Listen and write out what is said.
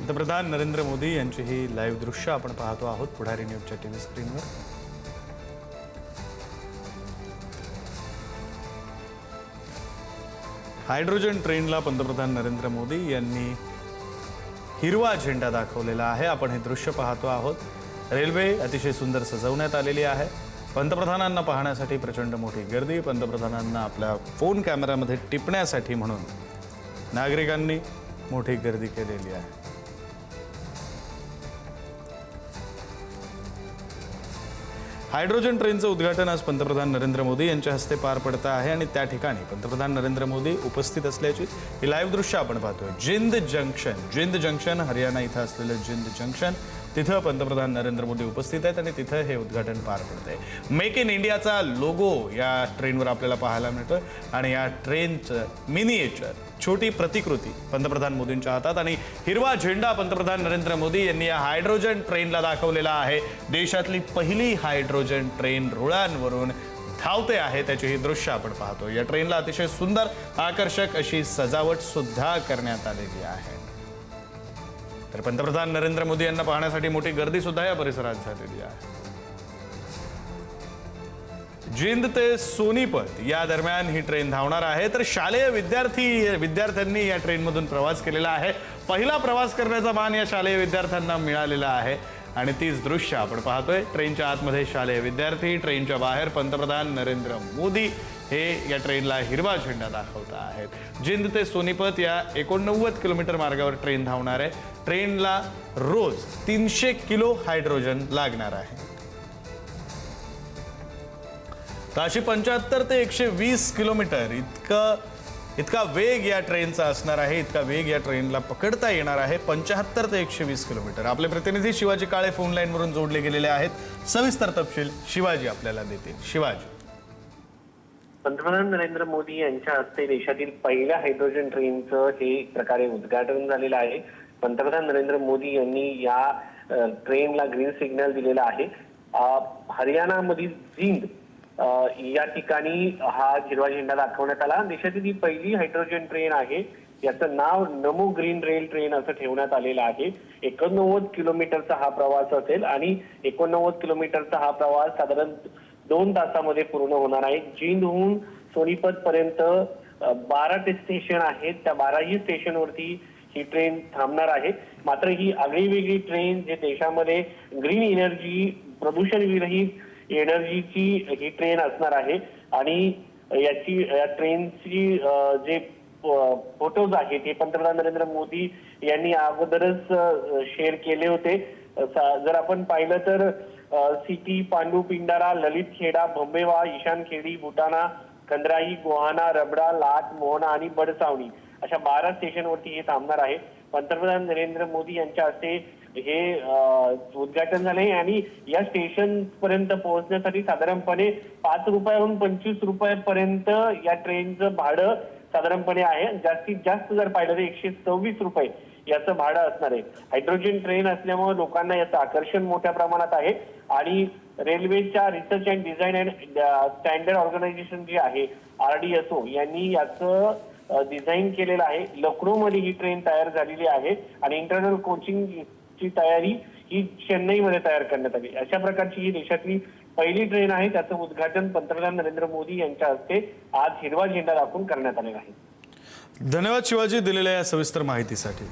पंतप्रधान नरेंद्र मोदी यांची ही लाईव्ह दृश्य आपण पाहतो आहोत पुढारी न्यूजच्या टीव्ही स्क्रीनवर। हायड्रोजन ट्रेनला पंतप्रधान नरेंद्र मोदी यांनी हिरवा झेंडा दाखवलेला आहे। आपण हे दृश्य पाहतो आहोत। रेल्वे अतिशय सुंदर सजवण्यात आलेली आहे। पंतप्रधानांना पाहण्यासाठी प्रचंड मोठी गर्दी, पंतप्रधानांना आपल्या फोन कॅमेरामध्ये टिपण्यासाठी म्हणून नागरिकांनी मोठी गर्दी केलेली आहे। हायड्रोजन ट्रेनचं उद्घाटन आज पंतप्रधान नरेंद्र मोदी यांच्या हस्ते पार पडत आहे आणि त्या ठिकाणी पंतप्रधान नरेंद्र मोदी उपस्थित असल्याची ही लाईव्ह दृश्य आपण पाहतोय। जिंद जंक्शन हरियाणा इथं असलेलं जिंद जंक्शन, तिथं पंतप्रधान नरेंद्र मोदी उपस्थित आहेत आणि तिथं हे उद्घाटन पार पडतंय। मेक इन इंडियाचा लोगो या ट्रेनवर आपल्याला पाहायला मिळतोय आणि या ट्रेनचं मिनिएचर छोटी प्रतिकृती पंतप्रधान मोदींच्या हातात आणि हिरवा झेंडा पंतप्रधान नरेंद्र मोदी यांनी या हायड्रोजन ट्रेनला दाखवलेला आहे। देशातली पहिली हायड्रोजन ट्रेन रुळांवरून धावते आहे, त्याची ही दृश्य आपण पाहतो। या ट्रेनला अतिशय सुंदर आकर्षक अशी सजावट सुद्धा करण्यात आलेली आहे। तर पंतप्रधान नरेंद्र मोदी यांना पाहण्यासाठी मोठी गर्दी सुद्धा या परिसरात झालेली आहे। जिंद ते सोनीपत या दरम्यान ही ट्रेन धावणार आहे। तर शालेय विद्यार्थ्यांनी या ट्रेनमधून प्रवास केलेला आहे। पहिला प्रवास करण्याचा मान या शालेय विद्यार्थ्यांना मिळालेला आहे आणि तीच दृश्य आपण पाहतोय। ट्रेनच्या आतमध्ये शालेय विद्यार्थी, ट्रेनच्या बाहेर पंतप्रधान नरेंद्र मोदी हे या ट्रेनला हिरवा झेंडा दाखवत आहेत। जिंद ते सोनीपत या 89 किलोमीटर मार्गावर ट्रेन धावणार आहे। ट्रेनला रोज 300 किलो हायड्रोजन लागणार आहे। ताशी 75 ते 120 किलोमीटर इतका वेग या ट्रेनचा असणार आहे। इतका वेग या ट्रेनला पकडता येणार आहे। 75 ते 120 किलोमीटर। आपले प्रतिनिधी शिवाजी काळे फोन लाईनवरून जोडले गेलेले आहेत। सविस्तर तपशील शिवाजी आपल्याला देतील। शिवाजी, पंतप्रधान नरेंद्र मोदी यांच्या हस्ते देशातील पहिल्या हायड्रोजन ट्रेनचं हे प्रकारे उद्घाटन झालेलं आहे। पंतप्रधान नरेंद्र मोदी यांनी या ट्रेनला ग्रीन सिग्नल दिलेला आहे। हरियाणामधील जिंद या ठिकाणी हा हिरवा झेंडा दाखवण्यात आला। देशातील ही पहिली हायड्रोजन ट्रेन आहे। याचं नाव नमो ग्रीन रेल ट्रेन असं ठेवण्यात आलेलं आहे। 89 किलोमीटरचा हा प्रवास असेल आणि 89 किलोमीटरचा हा प्रवास साधारण 2 तासामध्ये पूर्ण होणार आहे। जिंदहून सोनीपत पर्यंत 12 स्टेशन आहेत। त्या 12ही स्टेशनवरती ही ट्रेन थांबणार आहे। मात्र ही आगळीवेगळी ट्रेन जे देशामध्ये ग्रीन एनर्जी, प्रदूषण विरहित एनर्जीची ही ट्रेन असणार आहे आणि या ट्रेनची जे फोटोज आहेत ते पंतप्रधान नरेंद्र मोदी यांनी अगोदरच शेअर केले होते। जर आपण पाहिलं तर सिटी, पांडू, पिंडारा, ललितखेडा, भंबेवा, ईशानखेडी, बुटाणा, कंद्राई, गोहाना, रबडा, लाट, मोहना आणि बडसावणी अशा 12 स्टेशनवरती हे थांबणार आहे। पंतप्रधान नरेंद्र मोदी यांच्या हस्ते हे उद्घाटन झाले आणि या स्टेशन पर्यंत पोहोचण्यासाठी साधारणपणे 5 रुपयाहून 25 रुपयापर्यंत या ट्रेनचं भाडं साधारणपणे आहे। जास्तीत जास्त जर पाहिलं तर 126 रुपये याचं भाडं असणार आहे। हायड्रोजन ट्रेन असल्यामुळे लोकांना याचं आकर्षण मोठ्या प्रमाणात आहे आणि रेल्वेच्या research and design and standard organisation जे आहे RDSO यांनी याचं डिझाईन केलेलं आहे। लखनौमध्ये ही ट्रेन तयार झालेली आहे आणि इंटरनल कोचिंगची तयारी ही चेन्नईमध्ये तयार करण्यात आली। अशा प्रकारची ही देशातली पहिली ट्रेन आहे। त्याचं उद्घाटन पंतप्रधान नरेंद्र मोदी यांच्या हस्ते आज हिरवा झेंडा दाखवून करण्यात आलेला आहे। धन्यवाद शिवाजी दिलेल्या या सविस्तर माहितीसाठी।